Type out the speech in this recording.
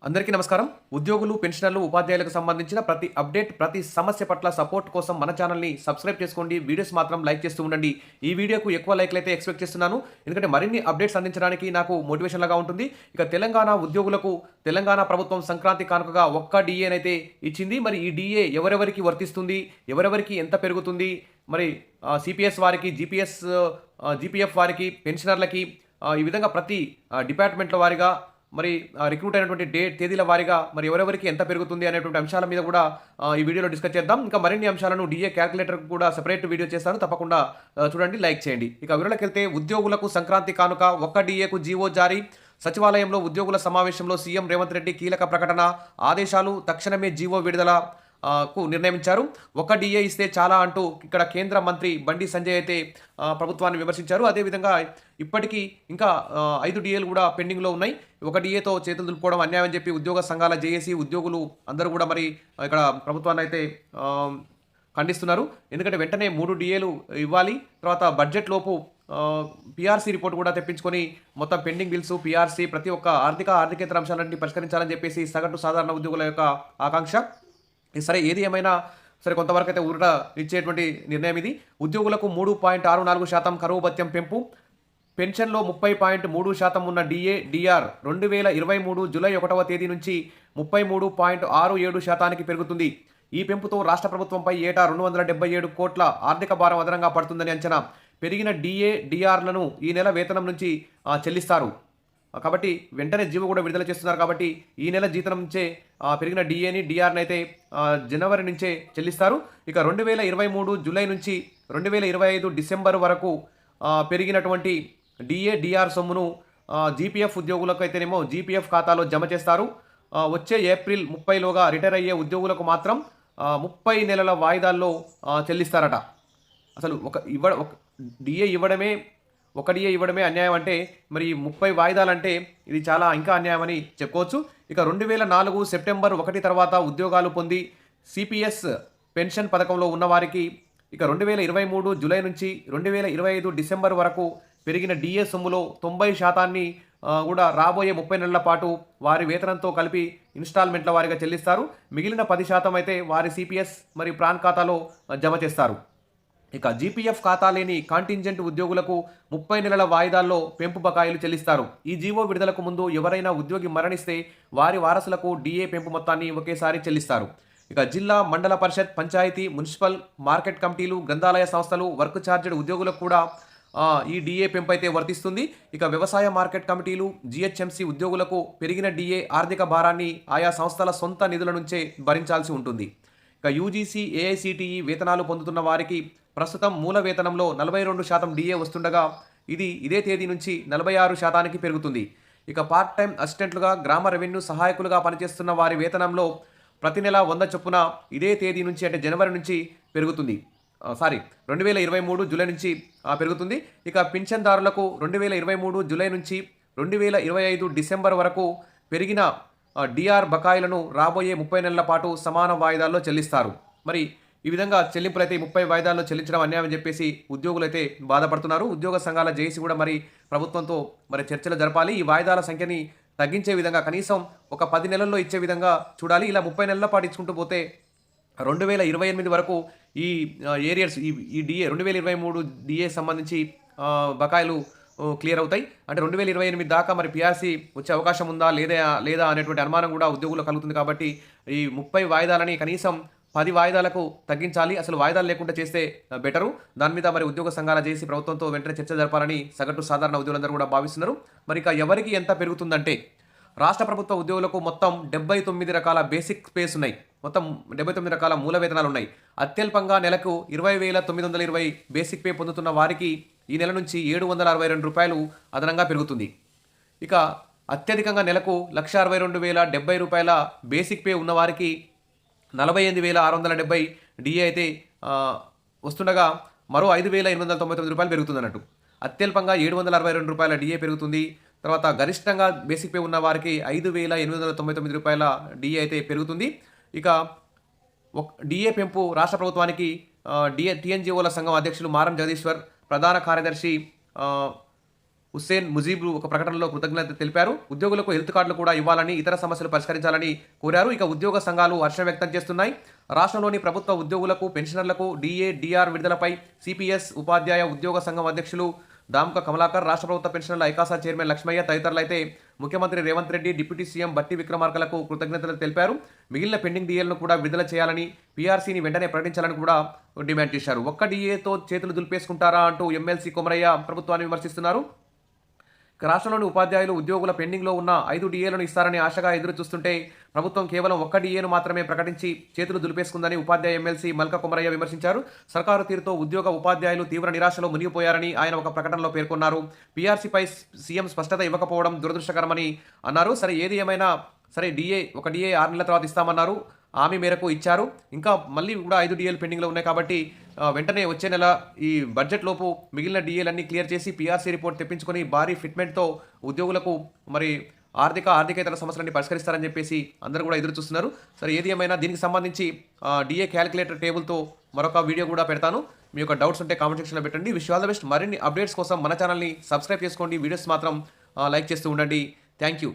అందరికీ నమస్కారం. ఉద్యోగులు, పెన్షనర్లు, ఉపాధ్యాయులకు సంబంధించిన ప్రతి అప్డేట్, ప్రతి సమస్య పట్ల సపోర్ట్ కోసం మన ఛానల్‌ని సబ్స్క్రైబ్ చేసుకోండి. వీడియోస్ మాత్రం లైక్ చేస్తూ ఉండండి. ఈ వీడియోకు ఎక్కువ లైక్‌లైతే ఎక్స్‌పెక్ట్ చేస్తున్నాను. ఎందుకంటే మరిన్ని అప్డేట్స్ అందించడానికి నాకు మోటివేషన్‌లాగా ఉంటుంది. ఇక తెలంగాణ ఉద్యోగులకు తెలంగాణ ప్రభుత్వం సంక్రాంతి కానుకగా ఒక్క డీఏనైతే ఇచ్చింది. మరి ఈ డీఏ ఎవరెవరికి వర్తిస్తుంది? ఎవరెవరికి ఎంత పెరుగుతుంది? మరి సీపీఎస్ వారికి, జీపీఎఫ్ వారికి, పెన్షనర్లకి ఈ విధంగా ప్రతి డిపార్ట్‌మెంట్‌ల వారీగా మరి రిక్రూట్ అయినటువంటి తేదీల వారీగా మరి ఎవరెవరికి ఎంత పెరుగుతుంది అనేటువంటి అంశాల మీద కూడా ఈ వీడియోలో డిస్కస్ చేద్దాం. ఇంకా మరిన్ని అంశాలను డీఏ క్యాలిక్యులేటర్ కూడా సెపరేట్ వీడియో చేస్తాను. తప్పకుండా చూడండి, లైక్ చేయండి. ఇక వివరాలకెళ్తే ఉద్యోగులకు సంక్రాంతి కానుక ఒక్క డీఏకు జీవో జారీ. సచివాలయంలో ఉద్యోగుల సమావేశంలో సీఎం రేవంత్ రెడ్డి కీలక ప్రకటన. ఆదేశాలు తక్షణమే జీవో విడుదల కు నిర్ణయించారు. ఒక డీఏ ఇస్తే చాలా అంటూ ఇక్కడ కేంద్ర మంత్రి బండి సంజయ్ అయితే ప్రభుత్వాన్ని విమర్శించారు. అదేవిధంగా ఇప్పటికీ ఇంకా 5 డీఏలు కూడా పెండింగ్‌లో ఉన్నాయి. ఒక డీఏతో చేతులు దులుపుకోవడం అన్యాయం అని చెప్పి ఉద్యోగ సంఘాల జేఏసీ ఉద్యోగులు అందరూ కూడా మరి ఇక్కడ ప్రభుత్వాన్ని అయితే ఖండిస్తున్నారు. ఎందుకంటే వెంటనే 3 డీఏలు ఇవ్వాలి. తర్వాత బడ్జెట్ లోపు పీఆర్సీ రిపోర్ట్ కూడా తెప్పించుకొని మొత్తం పెండింగ్ బిల్స్, పీఆర్సీ ప్రతి ఒక్క ఆర్థికేతర అంశాలన్నీ పరిష్కరించాలని చెప్పేసి సగటు సాధారణ ఉద్యోగుల యొక్క ఆకాంక్ష. సరే, ఏది ఏమైనా సరే కొంతవరకు అయితే ఊరట ఇచ్చేటువంటి నిర్ణయం ఇది. ఉద్యోగులకు 3.64% కరువు భత్యం పెంపు. పెన్షన్లో 30.3% ఉన్న డీఏ, డీఆర్ 2023 జూలై 1వ తేదీ నుంచి 33.67%కి పెరుగుతుంది. ఈ పెంపుతో రాష్ట్ర ప్రభుత్వంపై ఏటా 277 కోట్ల ఆర్థిక భారం అదనంగా పడుతుందని అంచనా. పెరిగిన డీఏ, డీఆర్లను ఈ నెల వేతనం నుంచి చెల్లిస్తారు. కాబట్టి వెంటనే జీవో కూడా విడుదల చేస్తున్నారు. కాబట్టి ఈ నెల జీతం నుంచే పెరిగిన డీఏని, డీఆర్ని అయితే జనవరి నుంచే చెల్లిస్తారు. ఇక 2023 జూలై నుంచి 2025 డిసెంబర్ వరకు పెరిగినటువంటి డీఏ, డీఆర్ సొమ్మును జీపీఎఫ్ ఉద్యోగులకు అయితేనేమో జీపీఎఫ్ ఖాతాలో జమ చేస్తారు. వచ్చే ఏప్రిల్ 30లోగా రిటైర్ అయ్యే ఉద్యోగులకు మాత్రం 30 నెలల వాయిదాల్లో చెల్లిస్తారట. అసలు ఒక డీఏ ఇవ్వడమే, ఒక డీఏ ఇవ్వడమే అన్యాయం అంటే మరి 30 వాయిదాలంటే ఇది చాలా ఇంకా అన్యాయం అని చెప్పుకోవచ్చు. ఇక 2004 సెప్టెంబర్ 1 తర్వాత ఉద్యోగాలు పొంది సిపిఎస్ పెన్షన్ పథకంలో ఉన్నవారికి ఇక 2023 జూలై నుంచి 2025 డిసెంబర్ వరకు పెరిగిన డీఏ సొమ్ములో 90% కూడా రాబోయే 30 నెలల పాటు వారి వేతనంతో కలిపి ఇన్స్టాల్మెంట్ల వారీగా చెల్లిస్తారు. మిగిలిన 10% అయితే వారి సిపిఎస్ మరి ప్రాన్ ఖాతాలో జమ చేస్తారు. ఇక జీపీఎఫ్ ఖాతా లేని కాంటింజెంట్ ఉద్యోగులకు 30 నెలల వాయిదాల్లో పెంపు బకాయిలు చెల్లిస్తారు. ఈ జీవో విడుదలకు ముందు ఎవరైనా ఉద్యోగి మరణిస్తే వారి వారసులకు డీఏ పెంపు మొత్తాన్ని ఒకేసారి చెల్లిస్తారు. ఇక జిల్లా, మండల పరిషత్, పంచాయతీ, మున్సిపల్, మార్కెట్ కమిటీలు, గ్రంథాలయ సంస్థలు, వర్క్ ఛార్జెడ్ ఉద్యోగులకు కూడా ఈ డీఏ పెంపు అయితే వర్తిస్తుంది. ఇక వ్యవసాయ మార్కెట్ కమిటీలు, జీహెచ్ఎంసీ ఉద్యోగులకు పెరిగిన డీఏ ఆర్థిక భారాన్ని ఆయా సంస్థల సొంత నిధుల నుంచే భరించాల్సి ఉంటుంది. ఇక యూజీసీ, ఏఐసిటిఈ వేతనాలు పొందుతున్న వారికి ప్రస్తుతం మూల వేతనంలో 42% డీఏ వస్తుండగా ఇదే తేదీ నుంచి 46%కి పెరుగుతుంది. ఇక పార్ట్ టైం అసిస్టెంట్లుగా, గ్రామ రెవెన్యూ సహాయకులుగా పనిచేస్తున్న వారి వేతనంలో ప్రతి నెల 100 చొప్పున ఇదే తేదీ నుంచి అంటే జనవరి నుంచి పెరుగుతుంది. 2023 జూలై నుంచి పెరుగుతుంది. ఇక పింఛన్దారులకు 2023 జూలై నుంచి 2025 డిసెంబర్ వరకు పెరిగిన డీఆర్ బకాయిలను రాబోయే 30 నెలల పాటు సమాన వాయిదాల్లో చెల్లిస్తారు. మరి ఈ విధంగా చెల్లింపులైతే 30 వాయిదాల్లో చెల్లించడం అన్యాయం అని చెప్పేసి ఉద్యోగులైతే బాధపడుతున్నారు. ఉద్యోగ సంఘాల జేఏసీ కూడా మరి ప్రభుత్వంతో మరి చర్చలు జరపాలి. ఈ వాయిదాల సంఖ్యని తగ్గించే విధంగా కనీసం ఒక 10 నెలల్లో ఇచ్చే విధంగా చూడాలి. ఇలా 30 నెలల పాటు ఇచ్చుకుంటూ పోతే 2028 వరకు ఈ ఏరియర్స్ ఈ డీఏ 2023 డీఏ సంబంధించి బకాయిలు క్లియర్ అవుతాయి. అంటే 2028 దాకా మరి పీఆర్సీ వచ్చే అవకాశం ఉందా లేదా అనేటువంటి అనుమానం కూడా ఉద్యోగులకు కలుగుతుంది. కాబట్టి ఈ 30 వాయిదాలని కనీసం 10 వాయిదాలకు తగ్గించాలి. అసలు వాయిదాలు లేకుండా చేస్తే బెటరు. దాని మీద మరి ఉద్యోగ సంఘాల చేసి ప్రభుత్వంతో వెంటనే చర్చ జరపాలని సగటు సాధారణ ఉద్యోగులందరూ కూడా భావిస్తున్నారు. మరి ఇక ఎవరికి ఎంత పెరుగుతుందంటే రాష్ట్ర ప్రభుత్వ ఉద్యోగులకు మొత్తం 79 రకాల బేసిక్ పేస్ ఉన్నాయి. మొత్తం 79 రకాల మూల వేతనాలు ఉన్నాయి. అత్యల్పంగా నెలకు 20,920 బేసిక్ పే పొందుతున్న వారికి ఈ నెల నుంచి ₹762 అదనంగా పెరుగుతుంది. ఇక అత్యధికంగా నెలకు ₹1,62,070 బేసిక్ పే ఉన్నవారికి 48,670 డీఏ అయితే వస్తుండగా మరో ₹5,899 పెరుగుతుందన్నట్టు. అత్యల్పంగా ₹762 డీఏ పెరుగుతుంది. తర్వాత గరిష్టంగా బేసిక్ పే ఉన్న వారికి ₹5,899 డీఏ అయితే పెరుగుతుంది. ఇక డీఏ పెంపు రాష్ట్ర ప్రభుత్వానికి టీఎన్జీఓల సంఘం అధ్యక్షులు మారం జగదీశ్వర్, ప్రధాన కార్యదర్శి హుస్సేన్ ముజీబ్ ఒక ప్రకటనలో కృతజ్ఞత తెలిపారు. ఉద్యోగులకు హెల్త్ కార్డులు కూడా ఇవ్వాలని, ఇతర సమస్యలు పరిష్కరించాలని కోరారు. ఇక ఉద్యోగ సంఘాలు హర్షం వ్యక్తం చేస్తున్నాయి. రాష్ట్రంలోని ప్రభుత్వ ఉద్యోగులకు, పెన్షనర్లకు డిఏ, డిఆర్ విడుదలపై సిపిఎస్ ఉపాధ్యాయ ఉద్యోగ సంఘం అధ్యక్షులు దామ్క కమలాకర్, రాష్ట్ర ప్రభుత్వ పెన్షనర్ల ఐకాసా చైర్మన్ లక్ష్మయ్య తదితరులైతే ముఖ్యమంత్రి రేవంత్ రెడ్డి, డిప్యూటీ సీఎం బట్టి విక్రమార్కలకు కృతజ్ఞతలు తెలిపారు. మిగిలిన పెండింగ్ డిఏలను కూడా విడుదల చేయాలని, పీఆర్సీని వెంటనే ప్రకటించాలని కూడా డిమాండ్ చేశారు. ఒక్క డిఏతో చేతులు దులిపేసుకుంటారా అంటూ ఎమ్మెల్సీ కొమరయ్య ప్రభుత్వాన్ని విమర్శిస్తున్నారు. రాష్ట్రంలోని ఉపాధ్యాయులు, ఉద్యోగుల పెండింగ్లో ఉన్న 5 డిఏలను ఇస్తారని ఆశగా ఎదురు చూస్తుంటే ప్రభుత్వం కేవలం ఒక్క డిఏను మాత్రమే ప్రకటించి చేతులు దులిపేసుకుందని ఉపాధ్యాయ ఎమ్మెల్సీ మల్క కొమరయ్య విమర్శించారు. సర్కారు తీరుతో ఉపాధ్యాయులు తీవ్ర నిరాశలో మునిగిపోయారని ఆయన ఒక ప్రకటనలో పేర్కొన్నారు. పీఆర్సీపై సీఎం స్పష్టత ఇవ్వకపోవడం దురదృష్టకరమని అన్నారు. సరే, ఏది ఏమైనా సరే, ఒక డిఏ 6 నెలల తర్వాత ఇస్తామన్నారు. హామీ మేరకు ఇచ్చారు. ఇంకా మళ్ళీ కూడా 5 డిఏలు పెండింగ్లో ఉన్నాయి కాబట్టి వెంటనే వచ్చే నెల ఈ బడ్జెట్ లోపు మిగిలిన డిఏలన్నీ క్లియర్ చేసి పీఆర్సీ రిపోర్ట్ తెప్పించుకొని భారీ ఫిట్మెంట్తో ఉద్యోగులకు మరి ఆర్థికేతర సమస్యలన్నీ పరిష్కరిస్తారని చెప్పేసి అందరూ కూడా ఎదురు చూస్తున్నారు. సరే, ఏది ఏమైనా దీనికి సంబంధించి డిఏ క్యాలిక్యులేటర్ టేబుల్తో మరొక వీడియో కూడా పెడతాను. మీ యొక్క డౌట్స్ ఉంటే కామెంట్ సెక్షన్లో పెట్టండి. Wish all the best. మరిన్ని అప్డేట్స్ కోసం మన ఛానల్ని సబ్స్క్రైబ్ చేసుకోండి. వీడియోస్ మాత్రం లైక్ చేస్తూ ఉండండి. Thank you.